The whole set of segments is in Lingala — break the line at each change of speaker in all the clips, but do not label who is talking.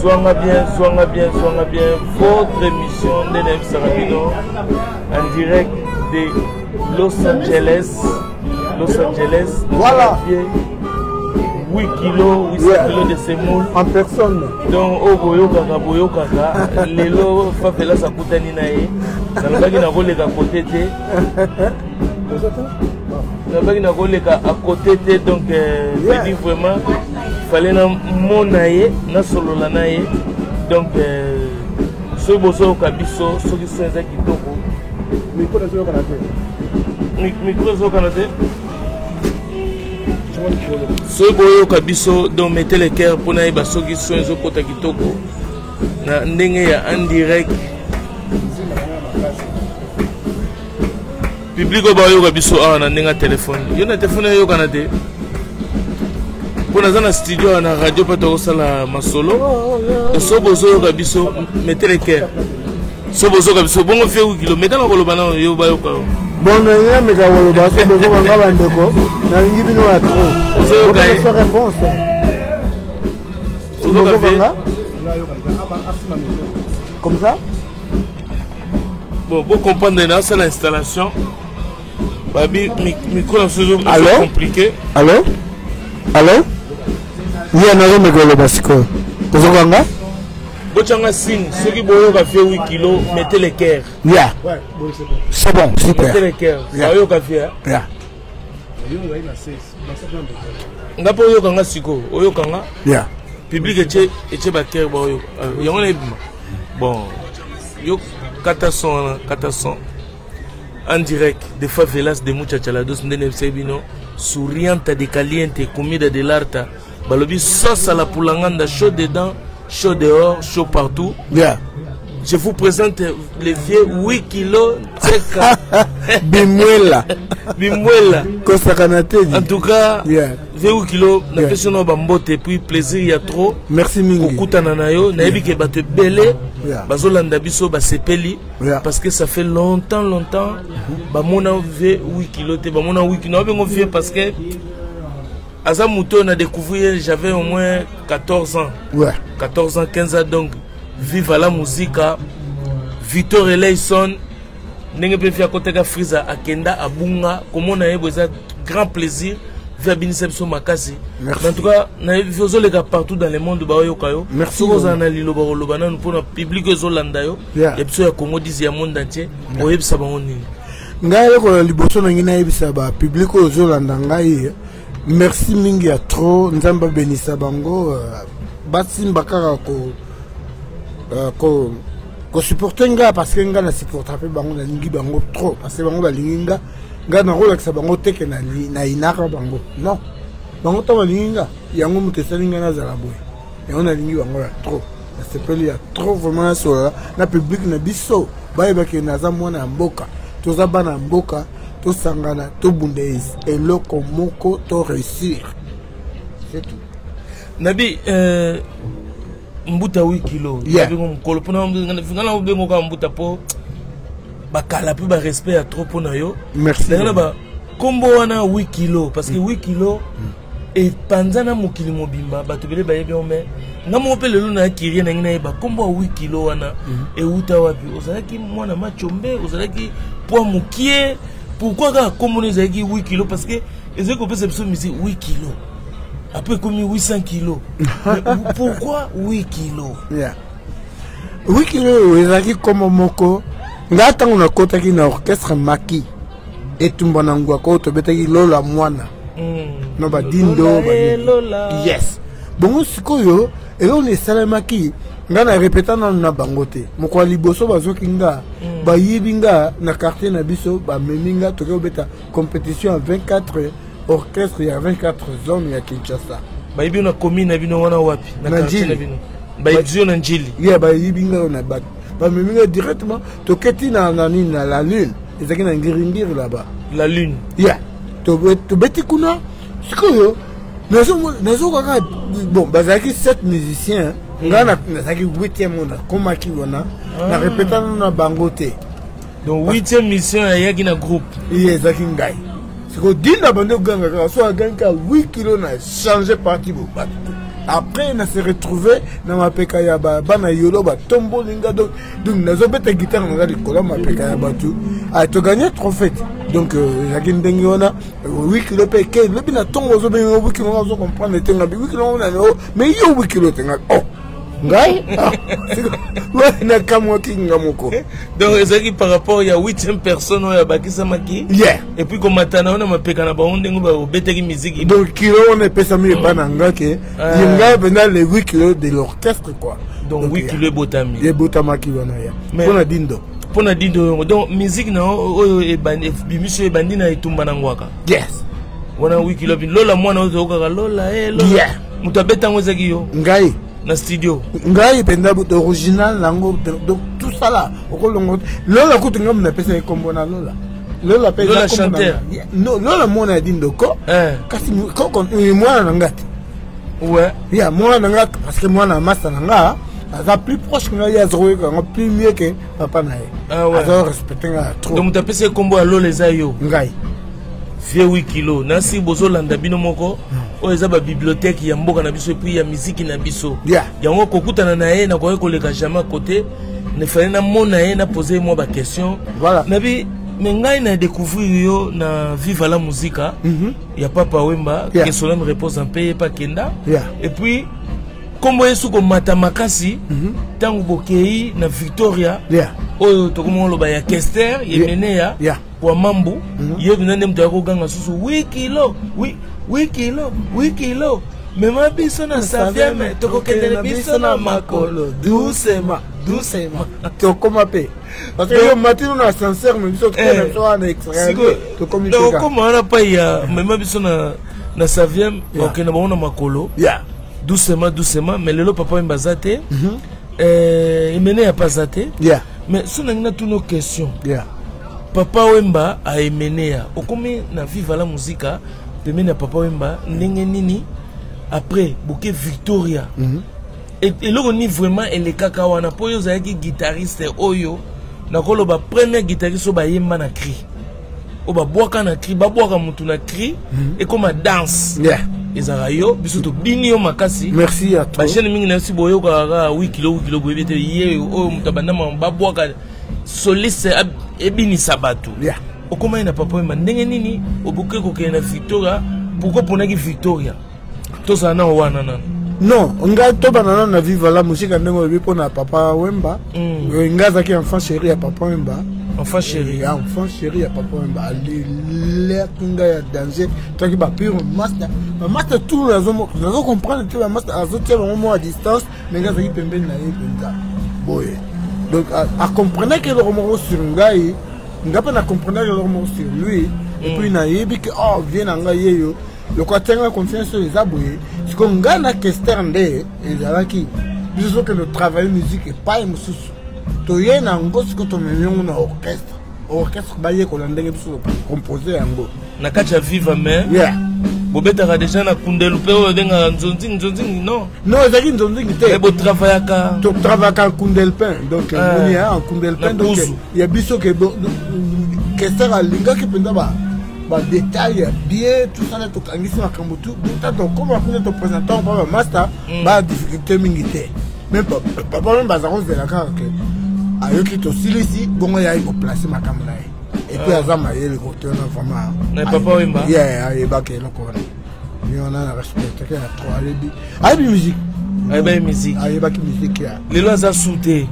Soanga bien. Votre émission Nenem Sarabino en direct de Los Angeles.
Voilà.
8 kilos, 800 kilos de semoule.
En personne.
Donc, Boyo Kaka, Lelo, Fafela Sakutani Nae, Nalabaki na rôle à côté. Nalabaki na rôle à côté, donc, je dis vraiment, il fallait na monaye, na solo la nae. Donc, ce bosso Kabiso, ceux qui sont à Kitoko. Micro de Canada. Ce boyo kabiso donc mettez les cœurs pour naï baso qui sont zo kota kitoko na ndenge ya en direct public o boyo kabiso na ndenga téléphone yo na téléphone yo kanate pour na studio na radio pas to sala masolo so bozo kabiso mettez les cœurs so bozo kabiso bongo fait 8 km metana ko lobana yo bayo ka
bon, mais quand on va se besoin de la déco, on a une vidéo à trop. C'est une réponse. Comme ça?
Bon, pour comprendre, c'est l'installation. Babi, micro, c'est compliqué.
Allô? Oui, on a un micro, Basiko. Vous avez un
Bochanga signe, ceux qui boivent café 8 kilos, mettez les cœurs.
Yeah. C'est bon, super.
Mettez les cœurs. Boyo café. Yeah. Nga po yo kanga siko, oyo kanga.
Yeah.
Public eche ba cœur boyo. Yango na bon. Yo 400 en direct de favelas de Muchachalados ndene sebino, souriante de caliente, comida de l'arta. Balobi sauce à la poulanganda chaud dedans. Chaud dehors, chaud partout.
Yeah.
Je vous présente les vieux 8 kilos.
Bimwela.
En tout cas, yeah. 8 kilos, na question no bambote puis plaisir il y a trop.
Merci mingi.
Okuta nanayo, na yebi ke bate belé. Bazolanda biso ba sepeli parce que ça fait longtemps ba mona 8 kilos te ba mona 8 kilos bengo vieux parce que Asa Mouton a découvert, j'avais au moins 14 ans.
Ouais.
14 ans, 15 ans, donc vive à la musique. Victor Eleison, Nenge Pefia Koteka Friza, Akenda, Abunga, comme on a eu grand plaisir, via Binisepso Makasi. En tout cas, on a vu les gars partout dans le monde.
Merci.
Nous avons eu le pour le public Zolandayo. Il y a des Congo d'ici au monde entier. On a eu ça.
Ngaye ko liboso na ngina yebisa ba public Zolanda ngai. Merci mingi ya trop nzamba benisa bango basimba kaka ko supporter nga parce que nga na supporter pe bango na lingi bango trop parce que bango ba linginga nga na rola kisa bango teke na inaka bango non bango to ba linginga yango mutesani nga na zala boy yango na lingi bango ya trop na sepeli ya trop vraiment sur na public na biso ba ba ke na za mwana mboka toza bana mboka to sangana to bundes et loko moko to réussir c'est tout
nabi mbuta 8 kilos nabi ngolo pona ngana ubengo ka mbuta po bakala pe ba respect à trop pona yo
merci
ngana ba kombo wana 8 kilos parce que 8 kilos et panzana mokili mobimba bato bele ba yebi ome ngamo pe lelo na kirie na ngina ba kombo 8 kilos wana et uta wapi ozalaki mwana machombe ozalaki poids mukie. Pourquoi comme on a dit 8 kilos? Parce que les écoles peuvent se dire 8 kilos. Après comme 800 kilos. Pourquoi 8 kilos?
Yeah. 8 kilos, ils ont dit comme Moko. Là, on a côté qui orchestre Maki. Et tout le monde a côté qui Lola Moana. Non, bah Dindo. Yes. Bon, c'est quoi yo? Et là, on est Salamaki. Nga na répétant na bangote moko liboso bazokinga ba yibinga na quartier na biso ba meminga toke obeta compétition à 24 orchestres, il y a 24 zones à Kinshasa
ba yibi na commune na bino wana wapi na quartier na bino ba yibi na njili
yeah ba yibinga na ba meminga directement toketi na la lune ezaki na ngiringiri là-bas
la lune
yeah to beti kuna sikoyo nazo kaka bon bazaki 7 musiciens ngana nazaki 8e monde comme qui wana na répétant na bangote
donc 8e mission ya qui na groupe
ezaki ngai siko dinda bande ganga so ganga 8 kilos na changer parti bo après on s'est retrouvé dans ma peka ya bana yolo ba tombo linga donc nazo beta guitare na ngadi kola ma peka ya batu a to gagner trophée donc yaki ndenge wana 8 kilo pe ke le bina tongo zo ben 8 kilo zo comprendre tenga 8 kilo na mais yo 8 kilo tenga oh ngai ouais na kamwa kinga moko
donc ezaki par rapport ya 8e personne ya bakisa maki
yeah
et puis comme matana on ma peka na ba ondengo ba beteki musique
donc kilo on est pesa mi bana ngake yinga bena les 8 kilos de l'orchestre quoi
donc 8 kilos botami
ye botamaki wana ya pona dindo
pona dindo donc musique na oyo e bandi bimisho e bandi na etumba na ngwaka
yes
wana 8 kilos lola mwana ozo okaka lola lola
yeah
mutabeta ngozaki yo
ngai
na studio
ngai penda but original lango donc tout ça là okolongo lola kutunga mna pesa ekombo na lola pesa
lola chanteur
no lola mona dindo ko kasi ko mwana na ngati
ouais
ya mwana na ngati parce que mwana masa na nga aza plus proche que ngai azroye ka plus mieux que papa na ye aza respecter nga trop
donc mutapesa ekombo ya lola eza yo
ngai
vie 8 kilos nasi bozolanda bino moko oyo eza ba bibliothèque ya mboka na biso puis ya musique na biso yango kokutana na ye na koye koleka jamais côté ne fallait na mona ye na poser moi ba question
voilà
nabi mais ngai na découvrir yo na Viva la Musica ya Papa Wemba que Solane repose en paix pas kenda et puis kombo yesu ko mata makasi tangu bokei na Victoria oyo tokomo loba ya Kester yemene ya kwa mambu ye binande mtu yako ganga susu 8 kilo 8 kilo 8 kilo mema biso na savieme toko kendele biso na makolo doucement
tokoma pe parce que yo matino na ascenseur mais biso tokona so na extrait tokomi
donc comment on a pas ya mema biso na savieme okena bona makolo doucement mais lelo papa Wemba zate imene ya pas zate mais sona ngina tous nos questions Papa Wemba a emenea okomi na Viva la Musica pemene ya Papa Wemba ndenge nini après boke Victoria et loko ni vraiment elekaka wana po yo zaki guitariste oyo na koloba premier guitariste o ba yemba na cri o ba boaka na cri ba boaka mutu na cri et comme danse ezara yo biso to bini yo makasi
merci à toi
ba jeune mingi na si boyo ka 8 kilo boyebete ye o mutabanda ba boaka soliste ebini sabatu okoma na Papa Wemba ndenge nini obuke ko na Victoria pourquoi ponaki Victoria to ça na wana na
non nga to banana na Viva la Musica ndenge bipo na Papa Wemba nga zaki enfant chéri ya Papa Wemba
enfant chéri
ya Papa Wemba l'air kinga ya danger toi qui ba pure master tout nazo comprendre que master azotia vraiment à distance mais nga zaki pembeni na ye penza boye donc à comprendre que le roman sur ngai ngapa na comprendre le roman sur lui et puis na yebi que oh vient nga yeyo le quoi tenga confiance sur les aboués ce qu'on gagne à Kester nde ezalaki biso que le travail musique et pas mususu to ye na ngo ce que to menyo na orchestre ba ye ko ndenge biso composer yango
na kacha Viva mais bobetaka déjà na kundelu pe o denga nzonzi non
ezaki nzonzi te
bo travaillaka
to travaillaka kundel pain donc on y a en kundel pain donc il y a biso que Kester alinga ki penda ba détail bien tout ça to kangisi makambo tout donc comme on te présenter on va master ba difficulté mingité même papa même bazaro de la carte que ayoki to silisi bongo ya ko placer makambo na et puis azama yele ko tona vraiment
na Papa Wemba
et ba ke loko ni on a respecté que la trop ali musique ba ki musique ya
lelo za soute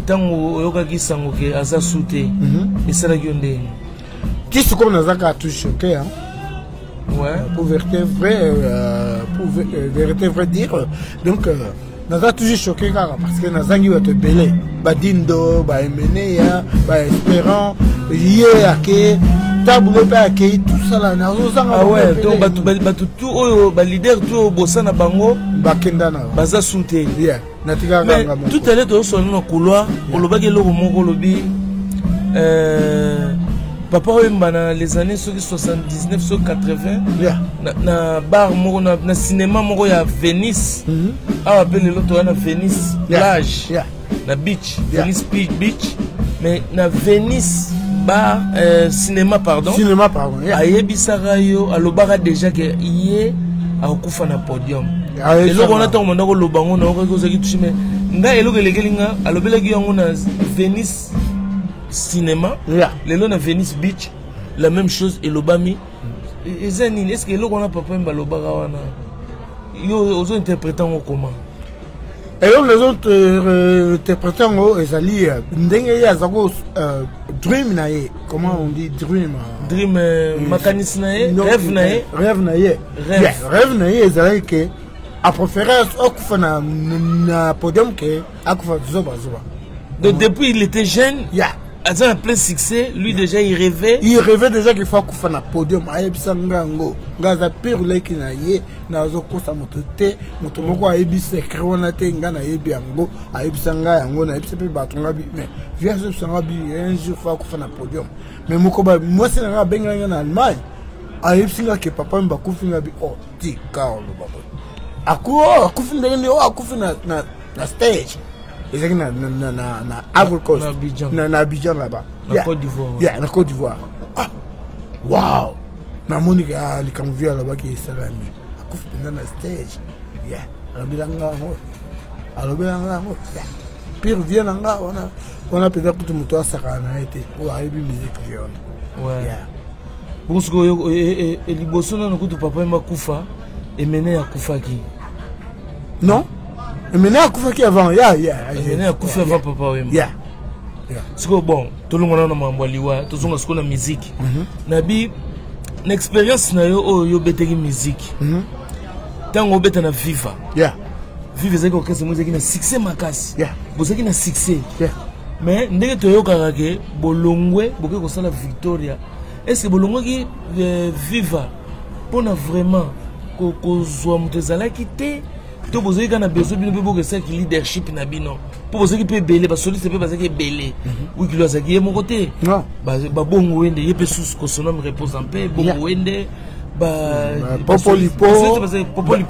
tango yokaki sango ke aza soute esala yonde
qui se comme nazaka tout choqué hein pour vérité vrai dire donc naza toujours choqué parce que nazangi va te belé badindo ba emenea ba espérant yé ake tabule pa ake tout ça là nazo zanga
donc batu tout oyo ba leader tout bosana bango
bakenda na
baza soute
natika
nganga tout à l'heure to solo na couloir olobaki loko moko lobi Papa Wemba dans les années 79 80 na bar moko na cinéma moko ya Venice a appelé l'autre na Venice plage na beach Venice beach mais na Venice bar cinéma pardon ayebisaka yo alobaka déjà que yé akufa na podium eloko wana ntango manda koloba ngo na okoki ozaki touche mais ngai eloko elekeli nga alobelaki yango na Venice cinéma lelo na Venice beach la même chose elobami eza nini est-ce que eloko wana papa mba lobaka wana yo ozo interpréter ngo comment
et donc les autres interprétants ezali ndenge yazako dream na ye comment on dit dream
makanisi na ye rêve na ye
rêve na ye ezali que a préférence okufa na podium que akufa zoba
donc depuis il était jeune à un plein succès, lui déjà il rêvait
déjà qu'il faut qu'on fasse un podium. Aïbsangango, Gaza pire qui n'a yé, n'a zoko sa motote, motomoko aïbis ekronate, ngana aïbiango, aïbsangango, aïbsepe batongabi, mais viens ce sangabi, un jour faut qu'on fasse un podium. Mais moi c'est un benga en Allemagne, aïbsinga que papa m'a koufingabi, oh, ti kao le babo. Akoufi na stage. Ils sont na Ivory Coast, na Abidjan là-bas.
Na Côte d'Ivoire.
Na Côte d'Ivoire. Ah, wow. Na Monica, les canviers là-bas qui est salami. Akoufi na stage. Alobelanga. Pire vient là, on a peut-être tout le monde a été. On a eu musique.
Ouais. Bon, ce que et liboso na kutu papa makufa et mené à Kufaki.
Non? Mais à Koufaki avant,
mais à Koufaki avant papa oui. C'est que bon, tout le monde a mamboaliwa, tout le monde a musique. Nabi, l'expérience na yo betegi musique. Tant on beta na viva. Viva c'est que c'est musique na succès makasi. Bozaki na succès. Mais ndenge to yo karake bolongwe boke ko sala Victoria. Est-ce que bolongwe ki viva pona vraiment ko zo mutezala kité? To bozaki kana besoin bino pe ça qui leadership na bino po bozaki pe belé ba soliste pe bazaki belé oui kilo azaki ye mon côté
non
ba bongo wende ye pe sous ko sonom repose en paix bongo wende ba
popolipo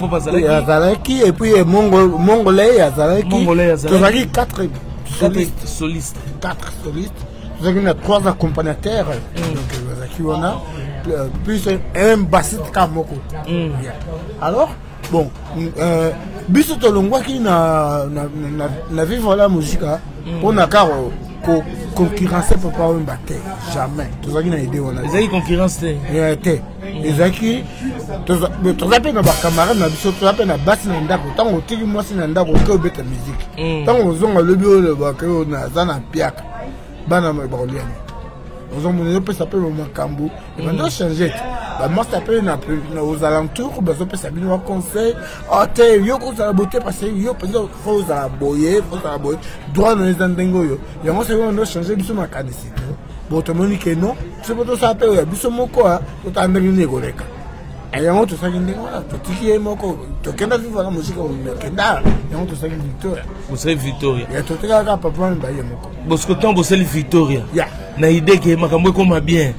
bazalaki et puis mongolais azalaki tozaki 4
solistes
tozaki na 3 accompagnateurs donc bazaki wana plus un bassiste kamoko alors bon, biso tolongwa ki na vivre la musique pour na caro concurrencer papa on batté jamais tozaki na idée on a
ezaki concurrence
te ezaki tozape na ba camarade na biso tozape na basse na ndako tango tiki mwasi na ndako ko beta musique tango zonga lobi o le ba ko na zana piaka bana ba boliana aux hommes peut s'appeler au Macambo et maintenant changer bah moi s'appelle aux alentours bah ça peut s'appeler au conseil ah t'es yo qu'on a la beauté parce que yo peut-être faut à boyer droit dans les andengo yo et moi c'est on doit changer biso makanisi bon tout le monde que non c'est pas tout ça appelle biso moko a tout en dernier goleka et yango tout ça qui ndengwa to tiki moko to kenda vivre la musique au kenda yango tout ça qui Victoria
vous savez Victoria
et tout ça ka papa mba yemoko
parce que tant vous savez Victoria na idée que makambo comme bien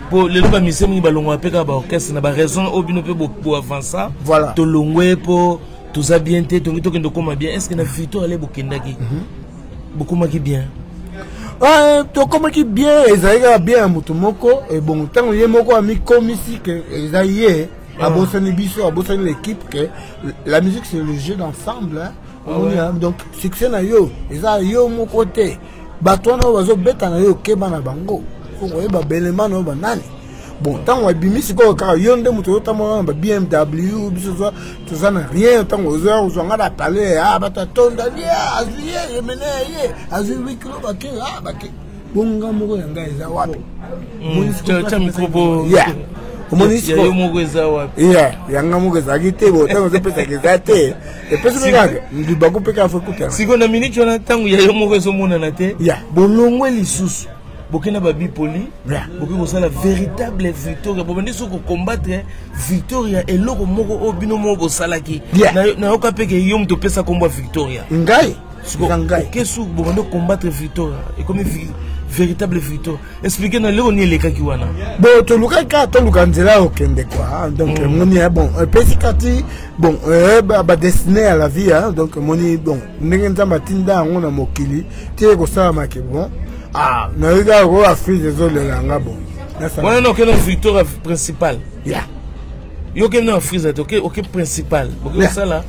pour les loba misemi balongwa peka ba orchestre na ba raison obino pe bo avancer
voilà
to longwe pour tout ça bien té to ngito kendo comme bien est-ce que na Victoria le bokendaki beaucoup maki bien
to comme qui bien ezalika bien mutu moko et bon tant ye moko ami komisi que ezaye abosani biso abosani l'équipe que la musique c'est le jeu d'ensemble donc succès na yo eza yo moko te batwana bazo beta na yo keba na bango ko yeba belema no banani bon tant wa bimisi ko ka yo nde mutu yo tamo ba BMW biso zo to zana rien tant ozo ngada parler bata tonda bien aziye mene ye aziye kilo ba ke ba ke bonga moko yanga eza wapi
cha microbo
Omonisi
yo moko eza wapi
yanga moko ezaki te bo tango zopesa kezate epesi ngaka ndibako peka fa kuta
siko na minute na tango ya yo moko ezomona na te bolongwe lisusu bokena ba bipoli boki ko la véritable Victoria bobandi so ko combattre Victoria eloko moko obino mo bosalaki na yoka peke yo mto pesa komba Victoria
ngai
kesu bobandi combattre Victoria et comme véritable Victoria expliquez na leo ni elekaki wana
bon to lukaka to lukanzela okende quoi donc moni bon pesikati bon ba destiné à la vie donc moni bon ndenge nzamba tinda ngona mokili tie ko sala make bon na riga ko Afrique des autres langa bon
voilà non que notre victoire principale Yo que na freezer OK principal. OK ça là.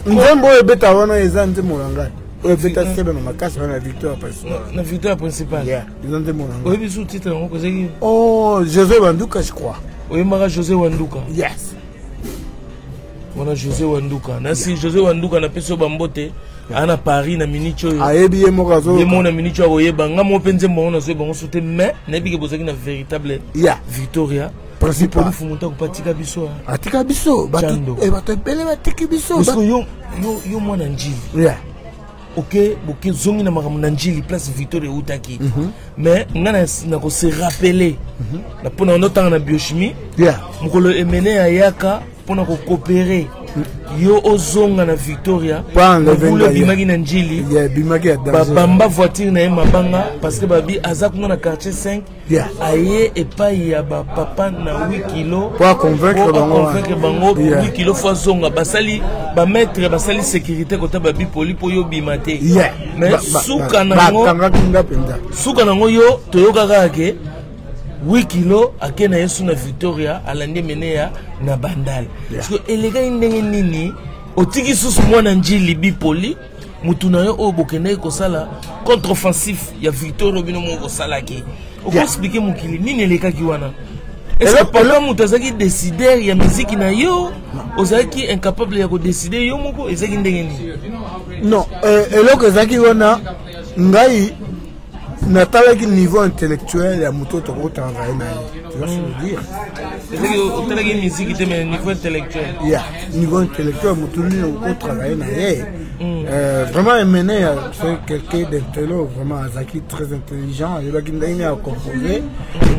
Nzembo ebeta wana eza nzembo nanga. Ebeta sebe na makasi wana victoire principal.
Na victoire principale.
Yeah, nzembo nanga.
Oui, sous titre on kozaki.
Oh, José Wanduka je crois.
Oui, mara José Wanduka.
Yes.
Wana José Wanduka. Na si José Wanduka na peso bambote ana Paris na minicho yo.
Ayebi ye moko zo.
Ye mona minicho oyeba nga mo penze mo na zo bango soute mais na biki bozaki na véritable Victoria.
Principal
pour monter ko patika biso.
Atika biso bato e bato pele batiki biso.
Parce que yo mwana njili.
Yeah.
OK, boké zongi na makambo na njili place Victoria utaki. Mais nga na ko se rappeler. Na pona on na biochimie.
Yeah.
Mukolo emene ayaka pona ko coopérer. Yo ozonga na Victoria
le
bimaki na njili bamba voiture na ye mabanga parce que babi aza kuna na quartier 5 aye epai ya bapapa na 8 kilo
pour convaincre
bango 8 kilo fois zonga basali bametre basali sécurité kota babi poli po yo bimate mais suka nango yo toyokaka ke 8 kilo akena yesu na Victoria alande menea na bandal parce que elega ndenge nini otiki susu mwana njili bipoli mutu na yo obokene ko sala contre-offensif ya Victoria bino mo sala ki o expliquer mukili nini eleka ki wana est-ce que papa mutu azaki décider ya musique na yo ozaki incapable ya ko décider yo moko ezaki ndenge nini
non eloko ezaki wana ngai natalaki niveau intellectuel ya moto to travailler na ye. Tu vois ce que je veux dire?
C'est que tu as musique qui est niveau intellectuel.
Yeah, niveau intellectuel moto ni ko travailler na ye. Vraiment Emene c'est quelqu'un d'intello vraiment azaki très intelligent, il va kindenge à composer et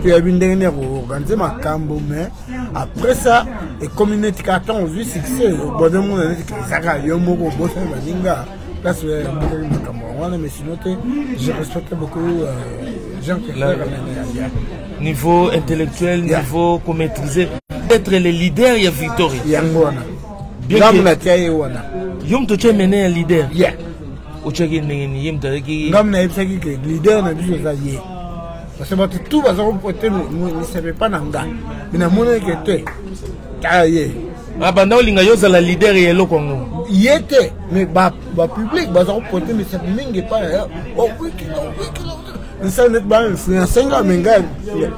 puis il a bindenge à organiser ma cambo mais après ça et communauté carton on vit succès bon de monde que ça ga yo moko bossa baninga. Là, c'est mais sinon, je respecte beaucoup gens qui sont
niveau intellectuel, niveau qu'on maîtriser. Être les leaders, il y a Victoria. Bien que Yom to tche mené un leader.
Yeah.
Au tchèque n'engeni yom to qui.
Comme na ipsa qui leader na biso za yé. Parce que tout va se reporter ne savait pas nanga. Mais na mona que te. Ah yé.
Ah banda olinga yo za la leader et lo kongo.
Yété mais ba public ba za reporter mais ça mingi pas. Oh oui qui ça net ba influencer nga menga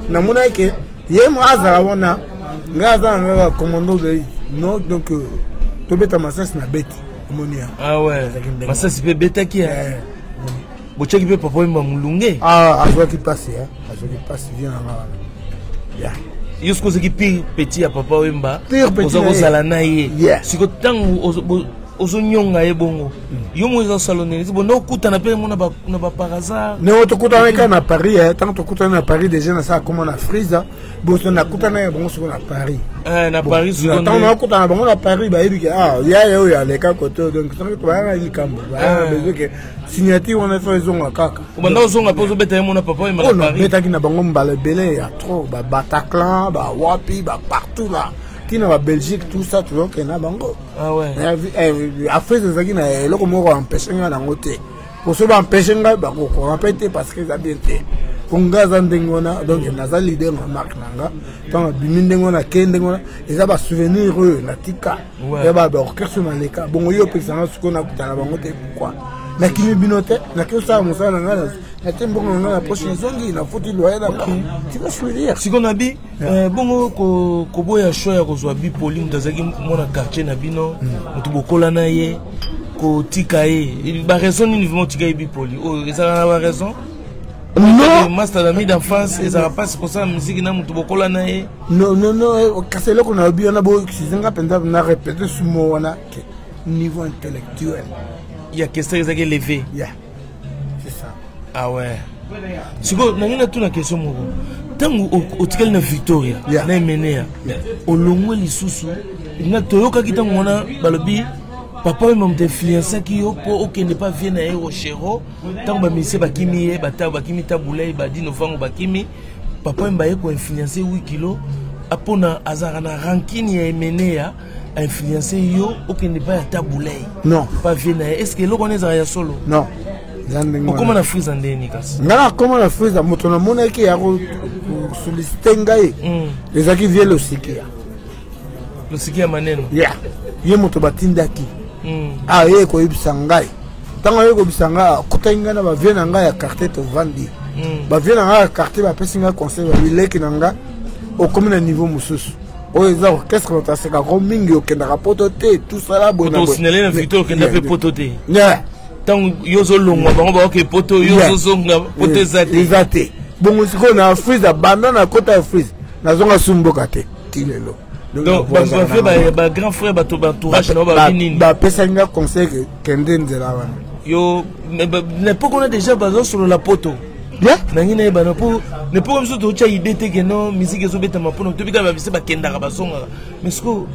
na mona que yé mo azala wana nga za nga commando de non donc to beta masas na beti monia.
Ah ouais. Masas pe beta qui est. Boche qui peut papa mba mulunge.
Ah azo qui passe hein. Azo qui passe vient là. Yeah.
Yosko ce qui pire petit à papa wemba.
Pire petit.
Ozo zala na ye.
Siko
tangu ozo nyonga ye bongo. Yo mo za salonné. Bon no kuta na pe mona ba par hasard.
Ne to kuta na na Paris hein. Tant to kuta na Paris déjà na ça comment na Frisa. Bon so na kuta na bon so na Paris.
Na Paris so.
Tant na kuta na bon na Paris ba yebi ah ya les cas côté donc tant que ba ni kambo. Ah besoin que signature on a fait zonga kaka.
Banda zonga pozo beta mona papa na Paris.
Beta ki na bango mbala belé ya trop ba Bataclan ba wapi ba partout là. Qui na Belgique tout ça tu vois que na bango.
Ah ouais.
Après ça qui na eloko moko empêcher nga na ngote. Pour cela empêcher nga ba ko répéter parce que ça bien té. Konga zandengona donc na leader na marque nanga. Tant bimindengona kendengona et ça ba souvenir na tika. Et ba orchestre maleka. Bon yo pesa na suko na kutana bango té pourquoi? Na kimi binote na que ça mo ça nga na tembo nga la prochaine zongi na foti loyer na tu vas choisir
si qu'on a bi bongo ko boya choix ya ko zwa bi poli mutazaki mona quartier na bino mutu bokola na ye ko tika ye ba raison ni vivement tika bi poli oh ezala na raison non master d'ami d'enfance ezala pas pour ça musique na mutu bokola na ye
non kaselo ko na bi na bo kizinga penda na répéter sur mo wana niveau intellectuel
il y a question qui est élevé.
Yeah. C'est ça.
Ah ouais. Si vous n'avez pas la question, tant que vous avez une Victoria, na menea, au long les sous, na toyoka kita ngona balobi, papa m'a influencé qui yo pour aucun ne pas venir à Erochero, tant que monsieur bakimi bata bakimi taboulay badi novembre bakimi, papa m'a influencé 8 kilos, apona azarana ranking ya menea. Influencer yo aucun n'est pas taboulay
non
pas venir est-ce que lo connaît ça solo
non
comment la frise en dénikas
ngala comment la frise moto na mona ki ya solliciter ngai les aki viennent aussi kia
losiki ya maneno
ya ye moto batindaki aye koyebisa ngai ntango aye koyebisa ngai akutaki ngai na bavie na ngai ya quartier tovandi bavie na ngai ya quartier bapesi ngai conseil babileki na ngai okomi na niveau mosusu oyo eza orchestre otasekako mingi okendaka poto te tusala
bonaosignale na victor okenda mpe poto te ntango yo ozolongwa bango baoke poto yo ozozonga poto eza te
bongo sikoyo na frise banda na kota ya frise nazonga sumboka te ti lelo
donc bagrand frère bato baentourage nao bavinini
bapesaki nga conseil kende nzela wana
yo nepoke ona déjà bazosolola poto nangi nayebana mpo nepoke biso tootya ide te keno misike ezobetama mpona tobika babise bakendaka bazongaka mais siko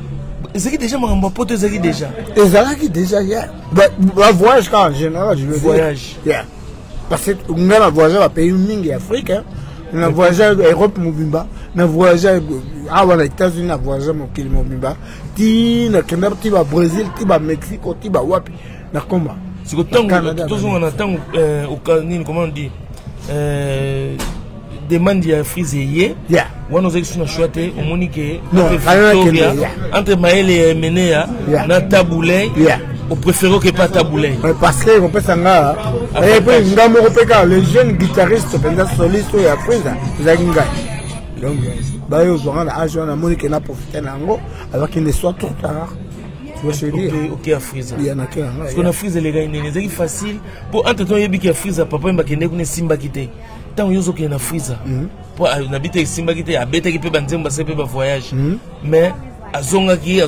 ezalaki déjà makambo ya poto ezalaki déjà
ezalaki déjà bavoyage ka en général je veux
voyage
parce que nga na voyage bapays mingi ya afrique na voyage europe mobimba na voyage awa na états-unis na voyage mokili mobimba ti nakenda ti babrésil ti bamexico ti bawapi nakoma
siko ntango tozonga na ntango nini comment on dit demande ya frise ye wana ozalaki so na choix te omoni ke victoria entre mayele menea na tabulei opréféré oke pa tabulei
parce que kopesa nga mpe nga moko mpe kaka le jeune guitariste mpenza soliste oyo ya frise ezalaki ngai donc bayo ozwanga na age wana amoni ke na profite na yango azakende soit trop tard
ok ya frise parce que na frise elekaki nini ezalaki facile mpo entre temps oyebiki ya frise papa mbakende kuna esimbaki te ntango yo ozokende na frise mpo nabi te esimbaki te abetaki mpe banzembo basali mpe bavoyage mais azongi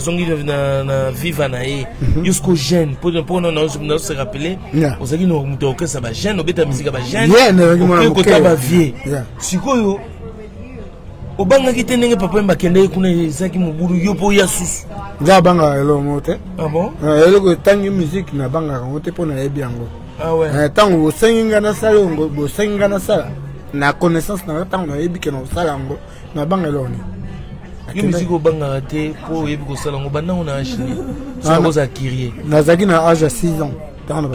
na viva na ye jusqu'au jeune mpona naose rappele ozalaki na moto okesa bajeune obeta misika bajeune okota bavie sikoyo obangaki te ndenge papa mbakende kuna ezalaki mobulu yo mpo oya susu
nza abangaka elongo te
eloko
etangi musike nabangaka yango te mpo nayebi yango ntango bosengi nga nasala yango bosengi nga nasala na connaissance na ntango nayebi ke na kosala yango nabanga eloko nini
yo musike obangaka te mpo oyebi kosala yango bandango na age nini soki ozala kirie
nazalaki na age ya 6 ans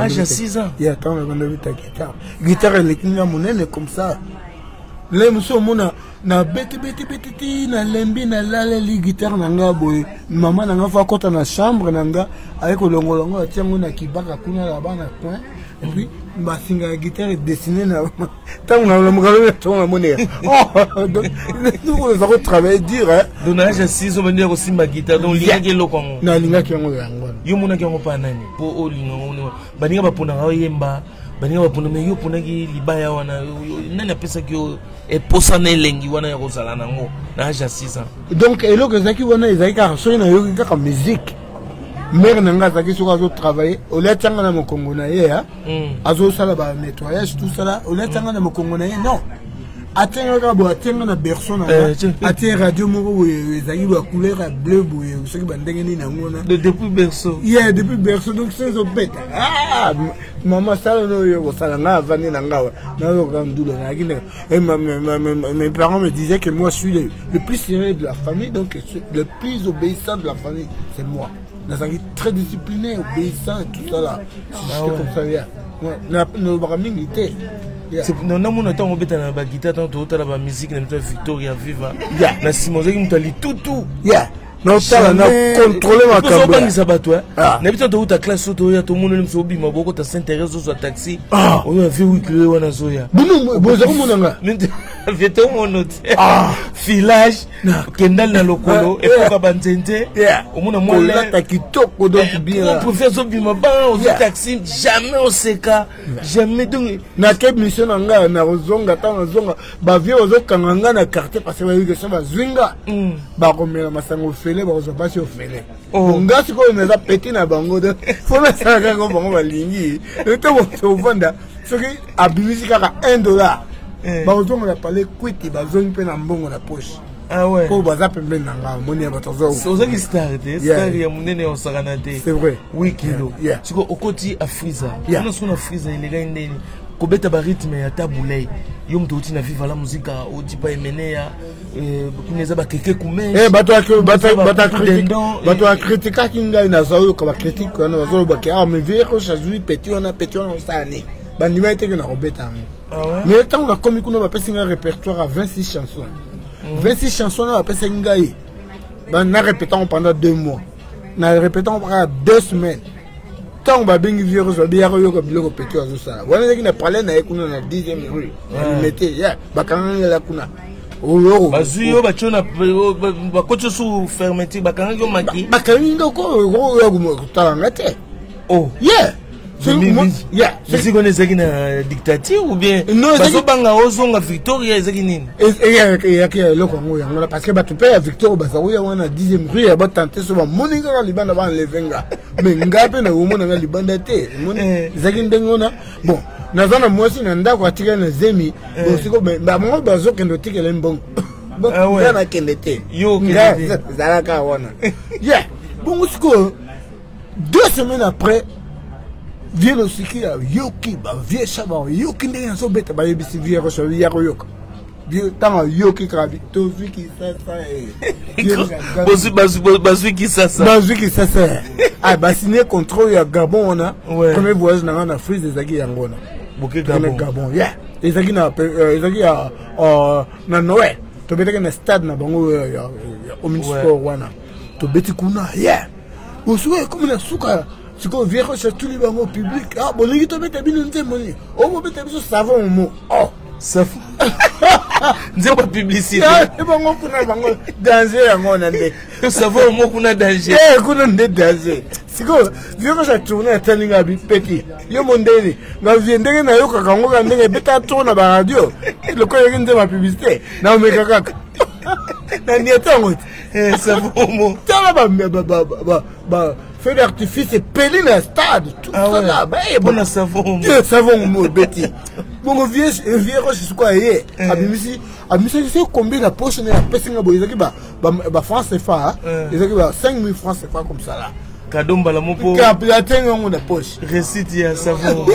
age ya 6 ans
ntango nabandabita guitare guitare eleki nga monene comme ça le mosu omona na beti ti na lembi na laleli guitare na nga boye mama na nga fa akota na chambre na nga aye kolongolongo atia yango na kibaka kuna na bana point et puis basinga ya guitare dessiné na ntango nalamuka tongo namoneka donc oza kotravaille dur
donc na age ya 6 obandika kosimba guitare donc olingaki eloko yango
nalingaki yango yango
yo monaki yango mpa nani mpo olinga yango baninga baponaka oyemba baninga bapona me yo oponaki libaya wana nani apesaki yo eposana elengi wana ya kozala nango na age ya 6 ans
donc eloko ezalaki wana ezalaki kaka soki nayoki kaka musique mare na nga azalaki soki azotravaille olia tianga na mokongo na ye azosala banettoyage tosala olia tianga na mokongo na ye non atiengaka boye atienga na berceau na nga atie radio moko boye ezalaki bacouleur ya bleu boye soki bandenge nini yango na
depuis berceau
depuis berceau donc so ezobeta mama sala noyo kosala nga avandi na ngawa nayoka ndula nayaki mes parents me disaient que moi je suis le plus sérieux de la famille donc le plus obéissant de la famille c'est moi nazalaki très discipliné obéissant et tout ça là c'était comme ça nalobaka mingi te
namona ntango obeta na bagitare ntango tootala bamusike na mito ya victoria viva na nsima ozalaki moto alitutu
naotala na contrôle makambo
obangisa bato nayebi ntango touta classe oyo toya tomoneli moso obima bokota saint thérèse ozwa taxi oyo avie wikile wana azoya
bozaki monanga
vie tomono te filage kendali na lokolo epoka banzente omona
molata kitoko donc bien
préfère azobima bana ozwa taxi jamais oseka jamais donc
nake mission na ngai na kozonga ntango nazonga bavie bazokanga ngai na quartier parce que bayebike so bazwinga bakomela masango ofele bakozwa basi ofele nga sikoyo naza peti na bango fo nasalaka yango bango balingi to ovanda soki abimisi kaka $1 bakozonga na pale kwiti bazongi mpe na mbongo na poche po baza pembeni na nga moni ya bato
ozaki star te star ya monene osakana te
c'est vrai
wikilo siko okoti afriza ona siko na friza elekaki ndeni kobeta barythme ya tabulei yo moto oti na viva la muzika oti pa emeneya kuna eza bakeke kumeshe
bato akritikaki ngai nazaoyoka bakritike wana bazolobaki mais vieko chazui peti wana osala nini bandima eteke na kobeta yango mais ntango nakomi kuna bapesi ngai répertoire ya 26 chansons 26 chansons na bapesaki ngai na répétant pendant 2 mois na répétant pendant 2 semaines tant ba bengi virus ba biya yo ko biloko petit azo sala wana ki na parler na ekuna na 10e rue na meté ya bakanga la kuna oyo
bazuyo bachona bakocho su fermeture bakanga yo maki
bakanga ko yo ko tala te
oh
yeah
c'est qu'on est une dictature ou bien parce banga ozonga Victoria ezaki nini
parce que ba tupe Victoria ba saouya wana 10e rue ba tenter so ba moninga ka libanda ba levenga mais ngape na umona nga libanda te ezaki ndengona bon nazana mwasi na ndako atika na zemi bosiko ba mo ba zo kendo tikela mbongo bon na kendete
yo
zalaka wana yeah bon usiko 2 semaines après vient aussi qui a yoki ba vie chaba yoki ndenge so beta ba yebisi vie ko so ya ko yoka vie tama yoki krabi to viki sasa
bazui qui sasa
ah ba signé contrôle ya Gabon on a premier voyage na Frise ezaki yangona
boké Gabon
yeah ezaki na na Noël to beta na stade na bango ya Omnisport wana to beti kuna yeah usuwe comme na suka si qu'on vient chez tous les bancs publics, ah bon, les gens mettent bien une témoignage. Oh, on met bien savon au mot. Oh,
savon. C'est pas publicité.
Et bon, on peut avoir danger à mon année.
Savon au mot qu'on a danger.
Eh, qu'on a danger. Si qu'on vient chez tourner à telling à petit. Yo mon délai. Ma vie n'est pas yo quand on regarde des bêta tourne à la radio. Le quoi il y a une publicité. Non mais caca. N'en y a pas honte.
Eh, savon au mot.
T'as bah. Feu d'artifice et pelé dans le stade. Tout ça là.
Bon, savon.
Savon, mon petit. Bon, vieux, c'est quoi, Abimisi, c'est combien la poche n'est pas si bah, France CFA, ils ont 5 000 francs CFA comme ça là.
Cadeau, la mon pauvre.
Capitaine, on a poche.
Récite, il y a savon.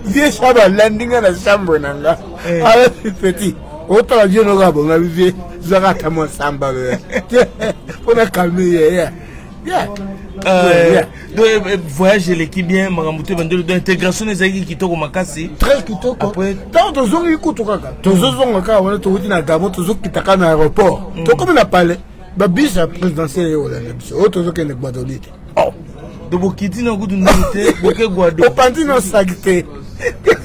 Vieux, ça va landing à la chambre, nanga. Ah, petit. Autant la Dieu n'aura pas, on a vu, Zara, comment samba. On a calmé,
voyage l'équipe bien maramouté d'intégration des aiguilles qui tombent au Makassi
très kitoko après tant de zones écoute kaka to zonga ka wana to wuti na Gabon to zo kitaka na aéroport to comme na parler ba bis présidentiel yo la biso to zo kene Guadeloupe oh
de bokiti na kudu ndite boke Guado
opandi no sagité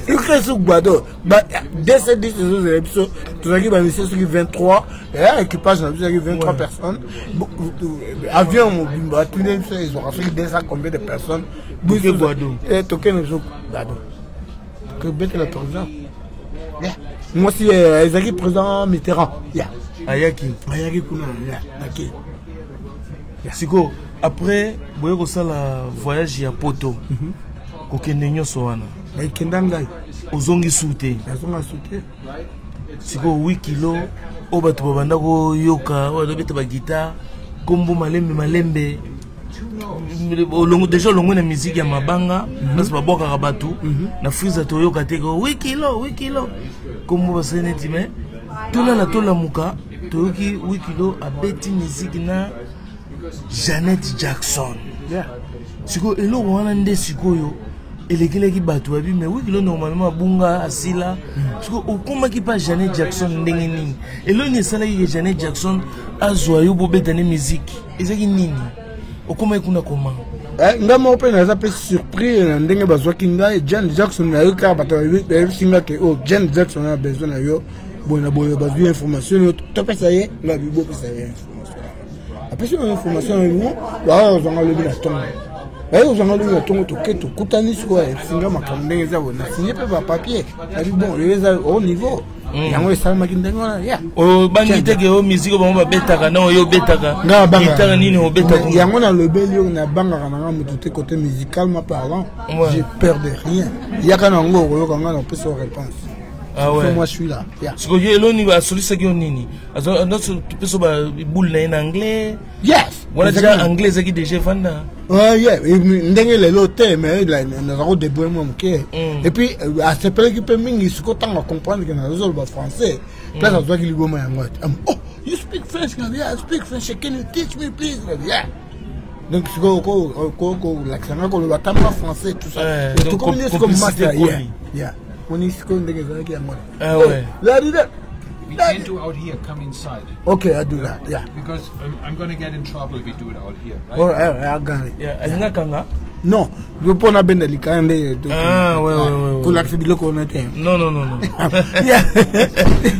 que sous Guado ba dès ces 10 épisodes tout ça qui va monsieur sur 23 et équipage na 23 personnes avion mobimba tous les ils ont fait déjà combien de personnes
boke Guado
et toqué nos Guado que bête le président moi si Ezaki président Mitterrand
ayaki
kunaaki
siko après boye ko sala voyage ya poto ko kende nyoso wana
kendanga
ozongi sute
azonga sute
siko 8 kilo o batu babanda ko yoka o beta ba guitare kombo malembe olongo déjà olongo na musique ya mabanga parce ba boka batu na Frise to yoka te ko 8 kilo kombo basene time tola muka to yoki 8 kilo abeti musique na Janet Jackson siko elo wana nde sikoyo elekeleki bato abi mais oui kilo normalement bunga asila siko okoma ki pa Janet Jackson ndenge nini elo ni sala ki Janet Jackson azwa yo bobeta ne musique ezaki nini okoma kuna koma
ngamo pe na zape surpris na ndenge bazwa kinga Janet Jackson na yo ka bato ba singa ke oh Janet Jackson a besoin na yo bona bazwa information to pesa ye la bibo pesa ye après si on a information là on va le bien attendre là on va le bien attendre to keto kutani so singa makambe za bona signé pas papier ali bon les au niveau yango ça makindengo ya
o bangite ke o musique ba betaka na yo betaka guitare nini o betaka
yango na lebeli na banga na mututé côté musicalement parlant j'ai peur de rien yakana ngo ko kanga na peso réponse.
Ah ouais.
Moi je suis là.
Parce que yo ni ba solution ki nini. Azo notre peso ba boule na en anglais.
Yes.
Wala déjà anglais qui déjà fanda.
Ouais, yeah, ndenge lelo te mais là na zaro de bois moi mke. Et puis à ce période qui peut mingi ce qu'on va comprendre que na zo ba français. Là ça doit qu'il goma yango. Oh, you speak French? Yeah, I speak French. Can you teach me please? Yeah. Donc c'est ko l'accent ko le batama français tout ça.
Donc comme master.
Yeah. On est ce qu'on dit que
ah ouais.
Là,
We can't do out here. Come inside.
Okay, I do that. Yeah.
Because I'm going to get in trouble if we do it out here, right?
Oh, I got it.
Yeah, alinga kanga.
Non, je peux pas ben délicat.
Ah, ouais.
Pour l'accès qu'on était.
Non.
Yeah.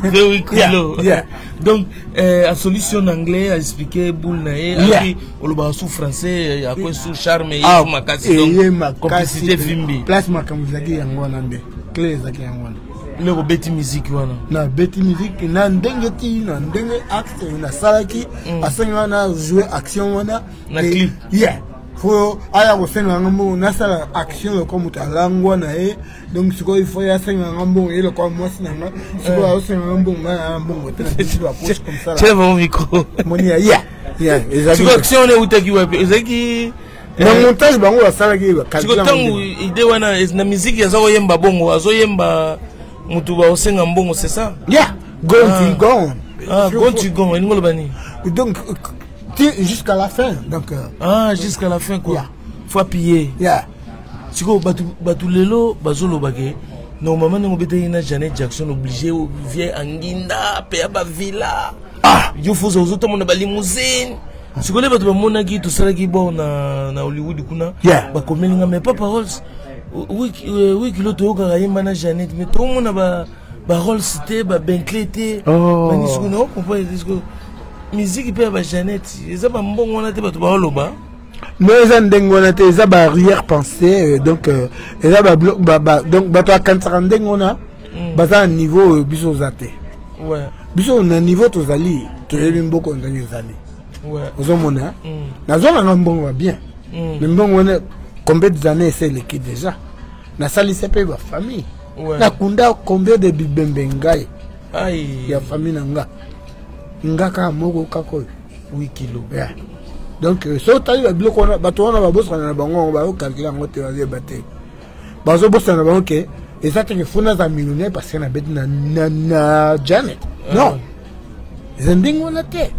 Very cool.
Yeah.
Donc, la solution en anglais a expliqué boule nae. Après, on le sous français, à quoi sous charme et sous makasi. Donc, complicité vimbi.
Place ma kamuzaki yangwana nde. Clé zaki yangwana.
Le beti musique wana.
Na beti musique na ndenge ti na ndenge acte na salaki asenga na jouer action wana
na clip.
Yeah. Faut aya ko senga ngambo na sala action comme talangwa na donc siko il faut ya senga ngambo ile kwa mwasi na siko ya senga ngambo na mbongo tena tu vas poche comme ça là.
Tiens mon micro.
Monia yeah.
Siko action ne utaki wapi? Ezaki
na montage bango ya salaki ba.
Siko tangu ide wana na musique ya zako yemba bongo azo yemba mutu ba osenga mbongo c'est ça?
Yeah. Gone.
Ah, Gontigon, et nous bani.
Donc jusqu'à la fin. Donc
jusqu'à la fin quoi.
Yeah.
Faut appuyer.
Yeah.
Siko batu lelo bazolo bage. Normalement nous bete ina Janet Jackson obligé vient anginda pe ba villa. Yo faut aux autres mon ba limousine. Siko le batu ba mona ki to sala ki bon na Hollywood kuna.
Yeah.
Ba komelinga mais pas paroles. Oui kilo to ka yemba na Janet mais tout monde ba Rolls c'était ba Bentley té. Manisiko no comprendre disco. Musique pe ba Janet, eza ba mbongo wana te bato ba loba.
Mais eza ndenge wana te eza ba arrière pensée donc eza ba bloc donc bato a kansaka ndenge wana baza niveau biso zate.
Ouais.
Biso na niveau tozali toyebi mboko ndenge ezali.
Ouais.
Ozomona. Nazona na mbongo ba bien. Mais mbongo wana combien d'années c'est le qui déjà? Na sali sepe ba famille.
Ouais.
Na kunda combien de bibembe ngai.
Aïe.
Ya famille nanga. Ngaka moko kako
8 kilos.
Yeah. Donc so tayi ba biloko na bato wana ba bosa na bango ba calculer ngote ba baté. Bazo bosa na bango ke ezate ke funa za millionnaire parce que na bet na Janet. Non. Zending wana te.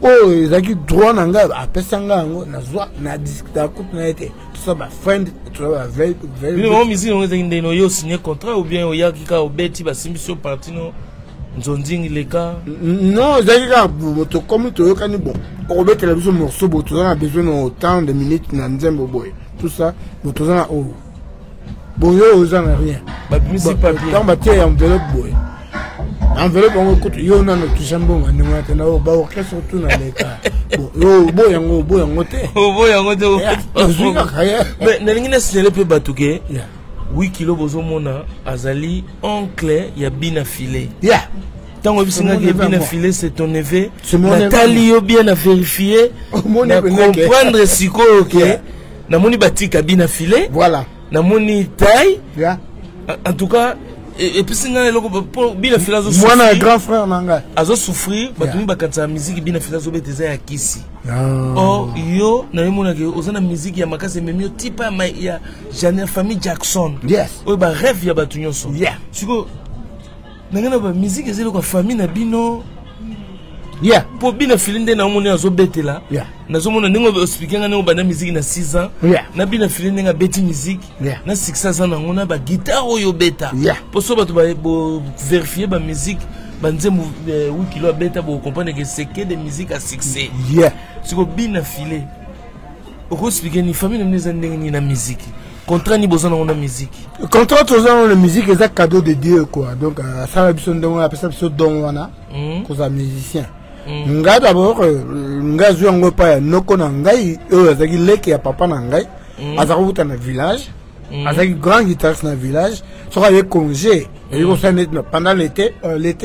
Oh, ezaki droit nanga apesanga ngo na zwa na discuter coupe na été. Tout ça ba friend, tout ça ba very.
Bino musique on ezaki no yo signer contrat ou bien oya kika obeti ba simbiso parti no. Nzonding leka.
Non, zaka moto comme to yokani bon. Robert la besoin morceau boto a besoin autant de minutes na nzembo boy. Tout ça, boto za oh. Bon yo oza na rien.
Ba musique papier.
Quand ba tie enveloppe boy. Enveloppe on écoute yo na no tujambo ngani ngata na ba orchestre tout na leka. Bon yo boy yango te.
Boy yango te. Mais na ngina signaler pe batuke.
Yeah.
8 kilos bozomona azali oncle ya Bina Filé.
Yeah.
Tango bisinga ke Bina Filé c'est ton neveu.
Nathalie
yo bien à vérifier. Na comprendre siko OK. Na moni batika Bina Filé.
Voilà.
Na moni taille.
Yeah.
En tout cas et puis singa eloko pour Bina Filé azo
souffrir. Moi na grand frère nanga.
Azo souffrir batumi bakatsa musique Bina Filé azo beteza ya kisi. Oh yo na yemona ke ozana musique ya makase memio type ya Janet famille Jackson.
Yes.
O ba rêve ya batu nyonso.
Yeah.
Siko nangana ba musique ezelo kwa famille na bino.
Yeah.
Po Bina Filé nde na mona azo betela.
Yeah.
Nazo mona ningo expliquer ngana o bana musique na 6 ans.
Yeah.
Na Bina Filé ndenga beti musique.
Yeah.
Na 6 ans na ngona ba guitare oyo beta.
Yeah.
Po so batu ba vérifier ba musique banzemu 8 kilos beta bo comprendre que c'est que des musiques à succès.
Yeah.
Siko Bina Filé. Oko expliquer ni famille neza ndenge ni na musique. Contrat ni besoin na musique.
Contrat besoin la musique est un cadeau de Dieu quoi. Donc ça va besoin de appelle ça besoin don wana. Cause musicien. Nga d'abord nga jouer ngo pa noko na ngai azaki leke ya papa na ngai. Azaki uta na village. Azaki grand guitariste na village. So avec congé. Et pendant l'été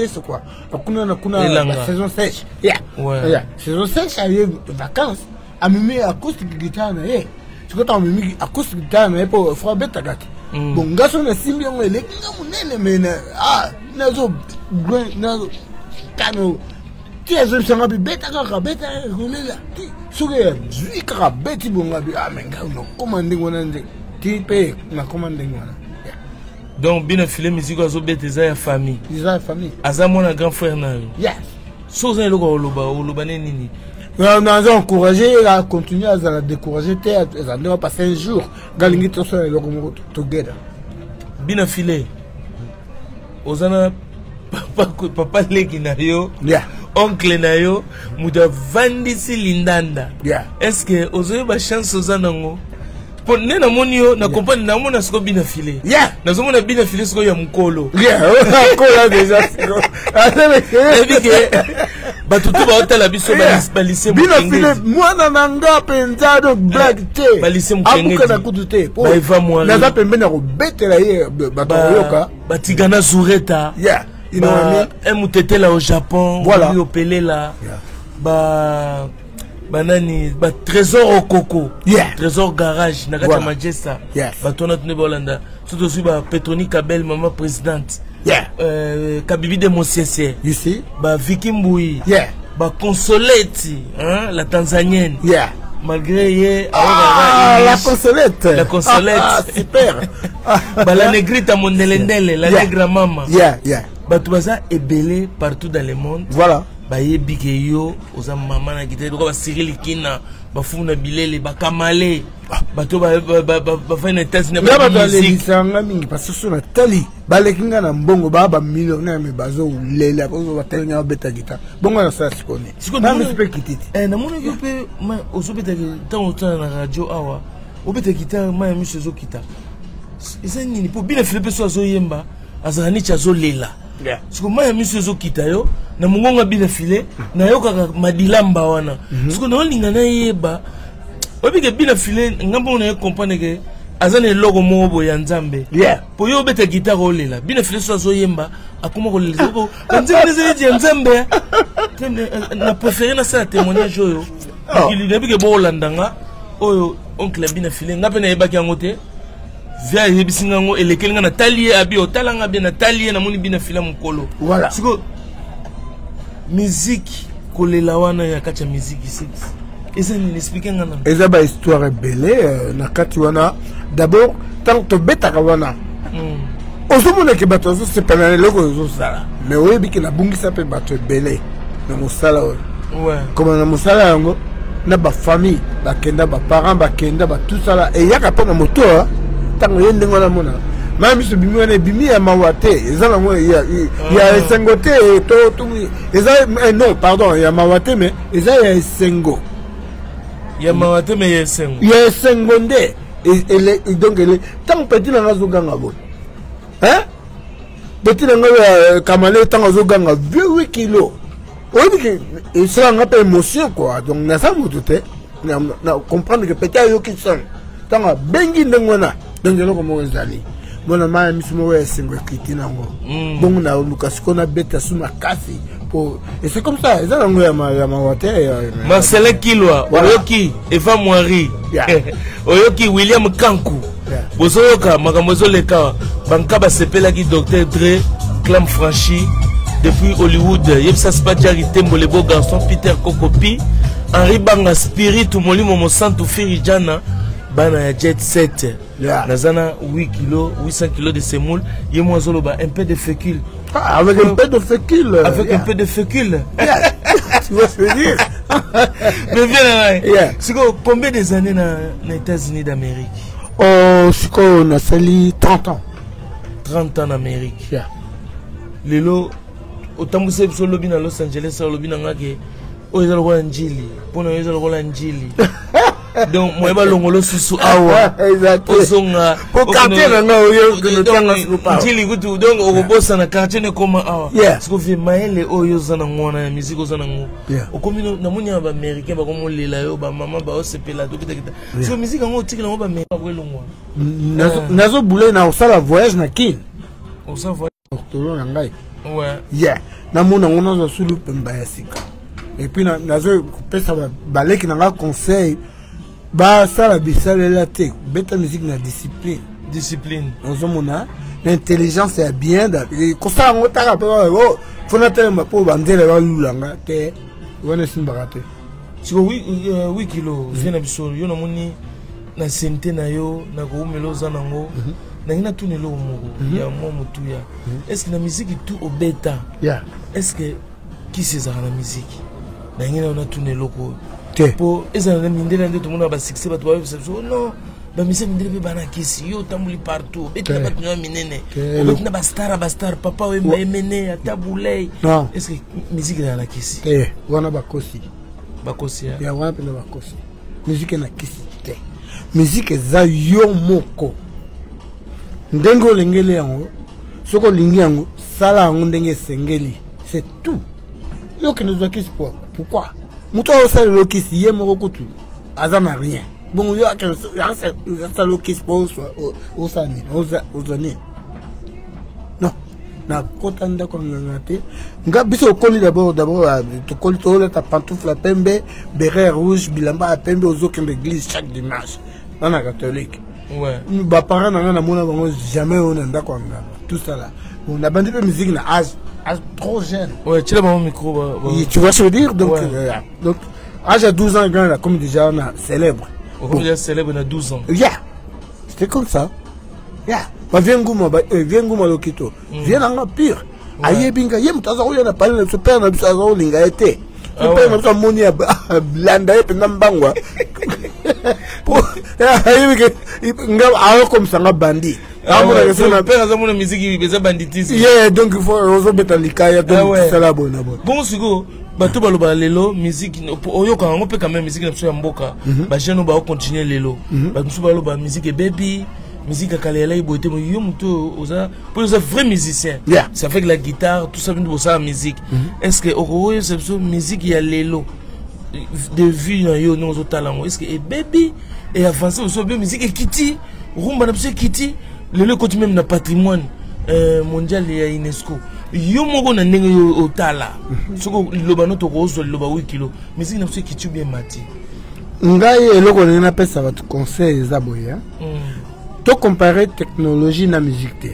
c'est quoi? La saison sèche. Yeah. Yeah. Saison sèche avec vacances. A mimi acoustique guitare na ye. Tu vois mimi acoustique guitare na ye pour faire beta gaki. Bon gaso na simbi ngo eleki nga munene mena nazo nazo kano ti ezo sanga bi beta kaka beta kulela ti suke zui kaka beti bonga bi menga no commanding wana nje ti pe na commanding wana.
Donc Bina Filé musique azo beteza ya famille.
Isa famille.
Aza mona grand frère na yo.
Yes.
So za eloko oloba nini.
On a encouragé à continuer à la décourager. Ça ne va passer un jour. Galingi to so eloko together.
Bina Filé. Ozana papa leki na yo
Yeah.
oncle na yo muda vandisi lindanda.
Yeah.
Est-ce que ozoyo ba chance ozanango po ne na moni yo na compagnie na mona siko bina filé.
Yeah.
Na zo mona bina filé siko ya mukolo.
Yeah. Mukolo déjà siko.
Ebi ke batutu ba hotela biso ba lycée
bina filé mwana nanga penza do black te.
Ba lycée mukengedi.
Abuka na kutu te.
Ba eva mwa.
Na za pembe na ko betela ye batoyoka.
Ba tigana Zureta.
Yeah. You know what I mean?
Mutete là au Japon,
voilà.
Au Pelé là,
yeah.
Banani, trésor au coco,
yeah.
Trésor garage, Nagata voilà. Majesta,
yes.
Batona Tune Bolanda, surtout aussi Petroni Kabel, maman présidente,
yeah.
Kabibi de Mosiese,
you see,
Vicky Mboui,
yeah.
Consoleti, hein, la Tanzanienne,
yeah.
Malgré
la consolette.
La consolette,
super.
La negrita mondelendele, la negra mama,
yeah, yeah.
Batubaza est belé partout dans le monde.
Voilà.
Baye bikeyo, oza mama na gite, doka ba Cyril Kina, ba funa bilele, ba kamale, bato ba fa une thèse na
ba musique. Sanga mingi parce que sona tali, ba lekinga na mbongo ba millionnaire me bazo lela ko ba tanya beta gita. Bongo na sa sikoni. Na me pe kititi.
Na mona yo pe ma ozo beta gita on na radio awa. O beta gita ma mi sezo kita. Esa nini po bina Philippe so azo yemba, azani chazo lela. Yeah. Siko maya miso zo kita yo na mungonga bina file na yo kaka madilamba wana. Siko na olinga na yeba obike bina file ngambo na yo comprendre ke azane logo mobo ya Nzambe.
Yeah.
Po yo beta guitare olela bina file so zo yemba akoma ko leza ko nzembe zeli ya Nzambe. Na préféré na ça témoignage yo. Ikili na bike bo olandanga oyo oncle bina file ngape na yeba ki angote. Via yebisinga ngo elekelinga na talie abi otalanga bien na talie na moni bina fila mukolo.
Voilà.
Siko musique kolela wana ya kacha musique ici. Eza ni expliquer ngana.
Eza ba histoire belé na kati wana. D'abord tant to betaka wana. Osomona ke bato zo sepana loko zo sala. Mais oyebi ke na bungisa pe bato belé na mosala o.
Ouais.
Comme na mosala yango na ba famille, ba kenda ba parents, ba kenda ba tout ça là et yaka pa na moto tango yende ngona mona même ce bimi na bimi ya mawate ezala ngo ya sengote to tumi eza non pardon ya mawate mais eza ya sengo
ya mawate mais ya sengo
ya sengo nde et donc ele tango petit na ngazo ganga bo hein petit na ngazo kamale tango zo ganga 8 kilos on dit que ça nga pas émotion quoi donc na ça moto te na comprendre que petit yo qui sont tango bengi ndengona donc je ne sais pas si mon mari me dit que je donc na Lucas kona beta suma kasi pour et c'est comme ça ça langue ya mawate
Marcelin Kilwa oyoki Eva Moiri oyoki William Kanku bozoyoka makambo zoleka banka ba sepela ki docteur Dre Clam Franchi depuis Hollywood yebsa spatiali tembo le beau garçon Peter Kokopi Henri Banga Spirit molimo mo santu Firijana bana ya jet set.
Yeah.
Nazana 8 kilos, 800 kilos de semoule. Yé moi zoloba un peu de fécule.
Ah, avec un peu de fécule.
Avec un peu de fécule.
Yeah. Tu vois ce que je veux dire?
Mais viens là.
Yeah.
C'est combien des années dans les États-Unis d'Amérique?
Oh, c'est qu'on a sali 30 ans.
30 ans en Amérique.
Yeah.
Lelo, autant que c'est sur lobby dans Los Angeles, sur lobby dans Ngake, oh ils ont le roi Njili. Pour nous ils ont le roi Njili. Donc moi ba longolo susu awa osonga
pour quartier na oyo que tanga supa
njili kutu donc okobosa na quartier ne koma awa
parce
que vi maele oyo zana ngona ya musique ozana ngo okomino na munya ba américain ba komolela yo ba mama ba osepela to kita so musique ngo tikela ngo ba me ba kwelongwa
nazo boulé na osala voyage na kin
osa voyage
tolo na ngai
ouais
yeah na mona ngona zo sulu pemba ya sika et puis nazo pesa ba leki na conseil bah ça la bisale la tech bête musique na discipline on l'intelligence est bien comme ça on t'a rappelé oh faut n'attendre pour bander les lulanga te on est simbarate
si oui kilo vient abisolo yo na moni na sente na yo na ko meloza nango na ina tunelo moko ya mo mutuya est-ce que la musique tout au bêta est-ce que qui c'est la musique na ina na tunelo ko pour ezana mindela nde tout monde ba succès ba toi non bamise mindele pe bana kisi yo tambuli partout betina batunyo minene betina bastar papa we mene atabulei est-ce que musique na kisi
wana bakosi ya wana pena bakosi musique na kisi te musique za yo moko ndenge olengeli yango soko lingi yango sala yango ndenge sengeli c'est tout yo que nous kisi pourquoi muto osala lo kisi ye moko kutu azana rien bon yo ça le kisi pour osani ozani non na kotanda ko ngate nga biso okoli d'abord to koli to la ta pantoufle pembe béret rouge bilamba pembe ozoke l'église chaque dimanche dans la catholique
ouais
ba parents na mona bango jamais on anda ko nga tout ça là on a bandé musique na âge trop jeune
ouais tu l'as mon micro
tu vois ce que je veux dire donc donc âge à 12 ans grand là comme déjà on a célèbre
comme déjà célèbre on a 12 ans
c'était comme ça viens nguma lokito viens en pire ayebinga yem tazo yo na parler de super na bisa zo linga ete super na moni ya blanda ete na mbangwa ayebinga nga ayo comme ça nga bandi amona que na
père azamona musique beza banditisme
donc il faut ozo betalika ya donc ça la bonne
bon sigo bato baloba lelo musique oyoka ngo pe quand même musique na biso ya mboka ba jeune ba continuer lelo ba biso baloba musique baby musique à Kalela Ibote, mais yo muto oza pour les vrais musiciens. C'est avec la guitare, tout ça vient de ça musique. Est-ce que au c'est musique il y a lelo de vie yo nous autres talents. Est-ce que et baby et avancer aussi bien musique et Kitty, rumba na pse Kitty, lelo côté même na patrimoine mondial ya UNESCO. Yo moko na ndenge yo otala. Soko loba no to ko so loba 8 kilo. Musique na pse Kitty bien mati.
Ngai eloko na pesa ba conseil za boya. Tu comparer technologie na musique te.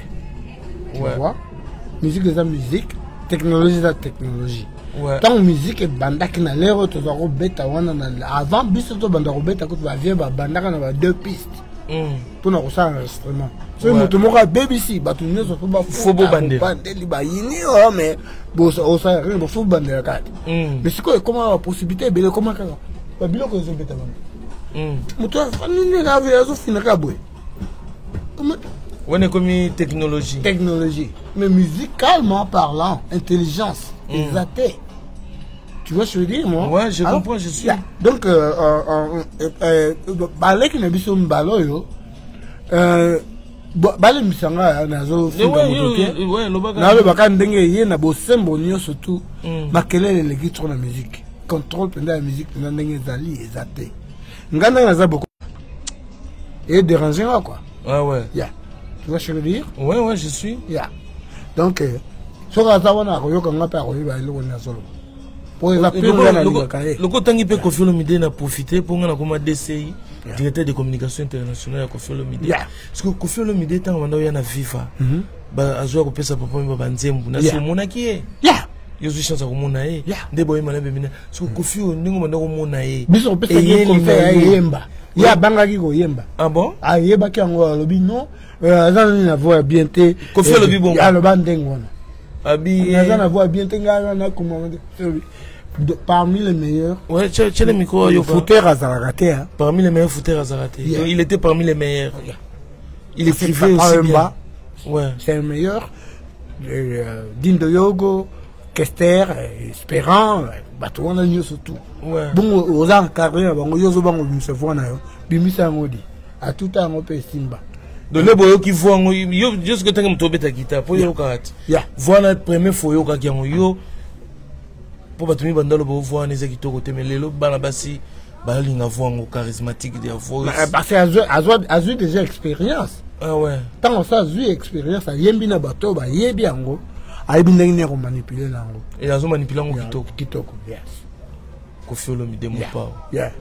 Tu vois? Musique de la musique, technologie de la technologie. Tant musique et banda qui na l'air to za beta wana na avant biso to banda beta ko ba vie ba banda na ba deux pistes. Pour na ça enregistrement. So moto moka BBC ba tu nyoso to ba
fo bo bande.
Bande li ba yini mais bo ça rien bo fo bande la carte. Mais c'est quoi comment la possibilité bele comment ka. Ba biloko zo beta bande. Moto ni na vie zo finaka boy.
On est comme technologie.
Technologie. Mais musicalement parlant, intelligence, exacté. Tu vois ce que je veux dire, moi?
Ouais, je comprends, je suis.
Donc, balai qui n'a pas besoin de balai, balai misanga nazo finga motoke.
Ouais,
le baka ndenge ye na bo sembo nyo surtout. Makelele le guitare na musique. Contrôle pendant la musique pendant ndenge zali exacté. Ngana na za beaucoup. Et déranger quoi.
Ah ouais.
Tu vois ce que je veux dire?
Ouais, je suis.
Donc, ce que ça va on a pas pour
le côté qui peut Koffi Olomide n'a profité pour nga comme DCI, directeur de communication internationale à Koffi Olomide. Parce que Koffi Olomide tant on a na FIFA. Ba azwa ko pesa papa ba nzembu na so mona ki e. Yo suis chance ko mona e. Ndebo yema na bemina. So Koffi ndingo manda ko mona e.
Biso pesa ko faire yemba. Ya banga ki ko yemba.
Ah bon?
Ah yeba ki ngo lobi non. Azana na voix bien te.
Koffi lobi bon.
Ya lo bandengo na.
Abi
azana voix bien te ngana na comment parmi les meilleurs.
Ouais, tu le micro yo
footeurs à Zarate.
Parmi les meilleurs footeurs à Zarate. Il était parmi les meilleurs. Il écrivait aussi bien. Ouais.
C'est le meilleur. Dindo Yogo, Kester, Espérant, bateau on a eu surtout.
Ouais.
Bon, aux ans carrière, bon, yozo bango se voit na yo. Bimisa ngodi. À tout temps on peut Simba.
Donc les boyaux qui voient yo juste que t'as tomber ta guitare pour yo karate. Voilà première fois yo ka yo pour batumi bandalo bo voir les akito côté mais lelo bana basi ba linga voix charismatique de voix.
Parce que azu déjà expérience.
Ah ouais.
Tant ça azu expérience a yembi na bato ba yebi yango. Ayebi ndenge ko manipuler nango.
Et azu manipuler ngo
kitoko. Yes.
Koffi Olomide mo pa.
Yeah.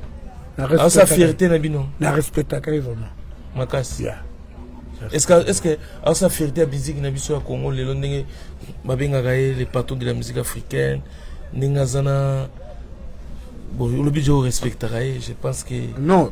Na sa fierté na bino.
Na respecta kai vraiment.
Makasi. Est-ce que à sa fierté à musique na biso ya Congo lelo ndenge babenga gaé les patrons de la musique africaine ndengazana bon le budget respecterait je pense que
non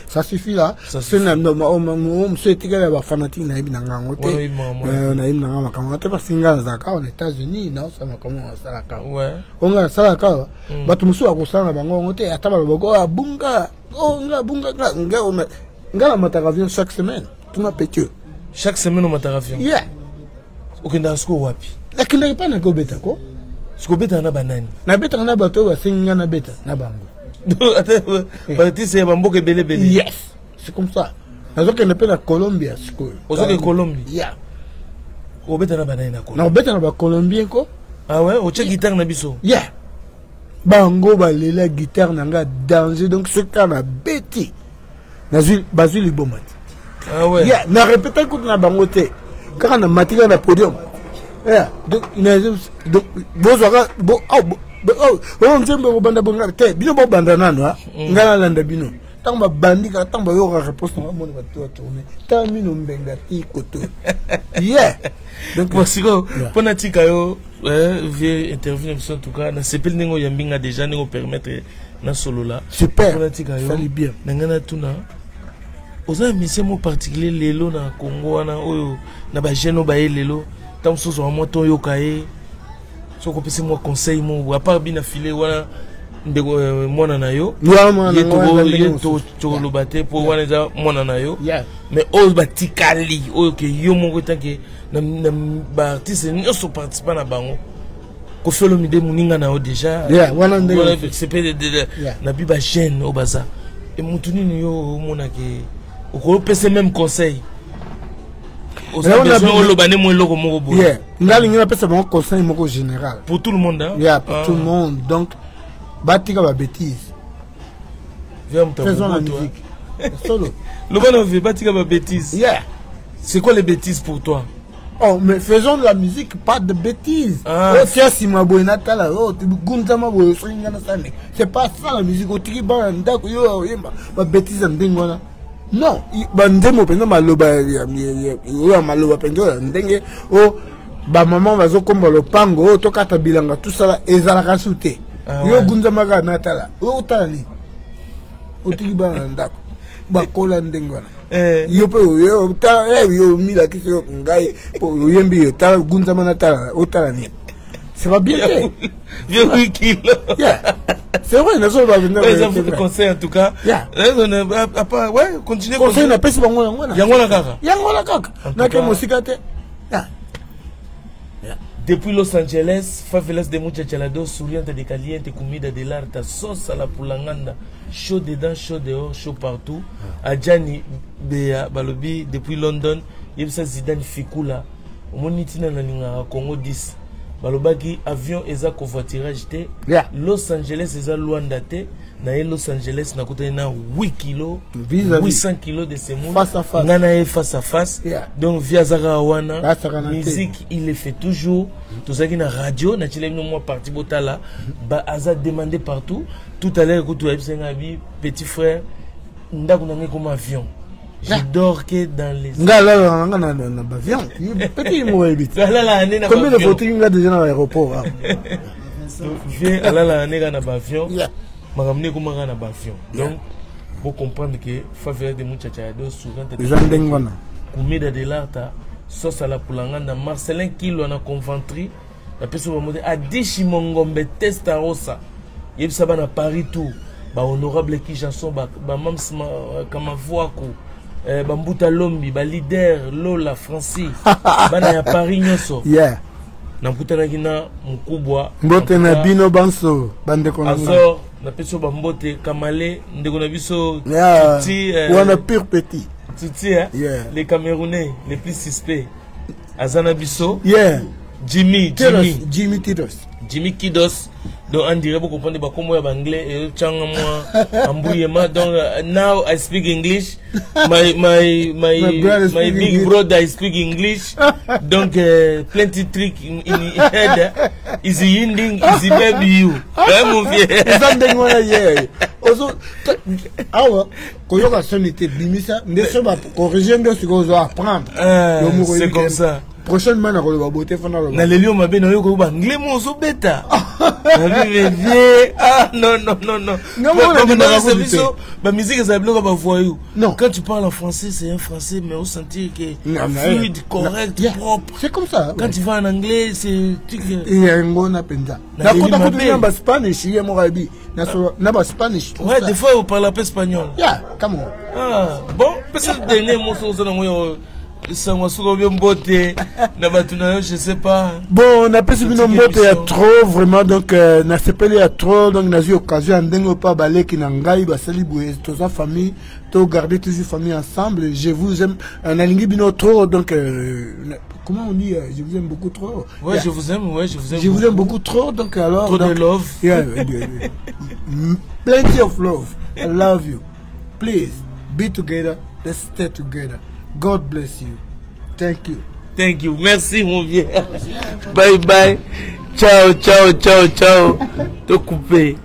ça suffit là c'est un c'est égal à fanatique na ibi nanga ngote na ibi nanga makamata parce que ngana zaka aux États-Unis na ça comment ça la ka
ouais
on a ça la ka batu musu akosana bango ngote ataba logo abunga Oh, nga la mataka avion chaque semaine. Tu m'as pété.
Chaque semaine on mataka avion.
Yeah.
Okenda sko wapi?
Lakini pas na ko beta ko.
Sko beta na banani.
Na beta na bato ba singa na beta na bango.
Attends, Baptiste Bamboke belé belé.
Yes. C'est comme ça. Nazoke na pe na Colombia sko.
Ozoke Colombie.
Yeah.
Obeta na banani na Colombie.
Na beta na ba Colombien ko.
Ah ouais, o check guitare na biso.
Yeah. Bango ba lela guitare na nga danger donc ce cas na beti. Nazui bazuli bomati.
Ah ouais.
Yeah, na répéter coup na bango te. Quand na matinée na podium. Yeah, donc bozwaka on nzembe ko banda bonga te bino bo banda nano ha ngala landa bino tamba bandika tamba yo ka réponse na moni ba to tourner tamino mbenga ti koto. Yeah.
Donc parce pona tika yo vie interview en tout cas na sepel ningo yambinga déjà ningo permettre na solo là.
Super.
Pona tika yo.
Fali bien.
Nangana tuna oza mission mo particulier lelo na Congo wana oyo na ba jeune ba lelo tant soso wa moto yo kae so ko pese mo conseil mo à part bina filé wana ndeko mona na yo yeto to lo bate po wana za mona na yo mais o batikali o ke yo mo ko tanke na ba artiste ni so participer na bango ko felo mi de muninga na o déjà
wana ndeko
c'est peut na bi ba jeune o baza et mutuni ni yo mona ke o pese même conseil.
Yeah. Ngali pesa bon conseil moko général.
Pour tout le monde, hein?
Yeah, pour tout le monde. Donc, batika ba bêtise. Faisons la musique. Solo.
Le bon veut batika ba bêtise.
Yeah.
C'est quoi les bêtises pour toi?
Oh, mais faisons de la musique, pas de bêtises.
Ah.
Oh, tiens, si ma boy natala, oh, tu gunzama boy swingana sane. C'est pas ça la musique. Oh, tiki ba ndako yo yema ba bêtise ndengwana. Non, bandemo penda maloba ya maloba penda ndenge o ba maman bazo komba lopango o to kata bilanga tout ça ezala kasute yo gunza maka natala o tani o tiki ba ndako ba kola ndenge wana yo pe yo ta yo mila kiso ngai po yembi yo ta gunza manatala o tani c'est pas bien.
Vieux kilo.
Yeah. C'est vrai, nous sommes
venus. Conseil en tout cas.
Yeah.
Ouais, continuez.
Conseil n'a pas si bon.
Yangola kaka.
Yangola kaka. N'a que musicate.
Depuis Los Angeles, Favelas de Muchachalado, souriante de caliente, comida de l'arte, sauce à la poulanganda, chaud dedans, chaud dehors, chaud partout. Adjani Bea Balobi, depuis London, Yebsa Zidane Fikula, Monitina Naninga, Congo 10. Balobaki avion eza covoiturage te. Los Angeles eza Luanda te. Na Los Angeles na kota na 8 kilos, 800 kilos de semoule.
Face à face.
Nana face à face. Donc via Zarawana, musique il le fait toujours. Tout ça qui na radio, na chile moi parti botala, ba aza demandé partout. Tout à l'heure écoute abi petit frère, ndako na comme avion. Je dors que dans les...
Avion. Petit combien de photos il y a déjà dans l'aéroport?
Viens à l'année dans l'avion. Je vais comment dans l'avion. Donc, pour comprendre que Favela de Muchachado, souvent, comida de l'art, sauce à la poulanganda, Marcelin Kilo en a conventri, la personne va monter à 10 chimongombe testa rosa. Il y a à Paris tout. Honorable qui chanson, mam kamavoako. Bambuta Lombi, ba leader Lola Francis, bana ya Paris nyoso.
Yeah.
Na mkutana kina mkubwa.
Mbote na bino banso, bande kona.
Azor, na peso bambote Kamale, ndeko na biso.
Yeah. Tuti, wana pur petit.
Tuti, hein? Yeah. Les Camerounais, les plus suspects. Azana biso.
Yeah.
Jimmy
Tidos.
Jimmy Kidos. Donc on dirait beaucoup comprendre bah comment anglais et changa moi embrouillement. Donc now I speak English. My big brother I speak English. Donc plenty trick in head. Is yinding is baby you. Mon vieux.
Something one yeah. Also awa koyoka sonité bimisa mais ça va corriger bien ce qu'on doit apprendre.
C'est comme ça.
prochainement na koloba beauté fana
na lelio mabe na yo ko ba anglais mo zo beta na vie ah non ba musique ça bloque ba voyou
non
quand tu parles en français c'est un français mais on sentir que fluide correct propre
c'est comme ça
quand tu vas en anglais c'est
il y a un bon apenda na kota kutumia ba Spanish ya morabi na ba Spanish
ouais des fois on parle un peu espagnol
yeah come on
ah bon peut-être dernier mot sur ça moi ça m'a souvent beauté je sais pas
bon on a plus une beauté à trop vraiment donc n'a pas il y a trop donc n'a eu occasion d'engo pas balé qui n'angai ba saliboué toute sa famille to garder toujours famille ensemble je vous aime un alingi bino trop donc comment on dit je vous aime beaucoup trop
ouais yeah. Je vous
aime beaucoup trop donc alors
trop
donc,
de love
yeah, plenty of love I love you please be together let's stay together. God bless you. Thank you.
Thank you. Merci mon vieux. Bye bye. Ciao, ciao, ciao, ciao. Te couper.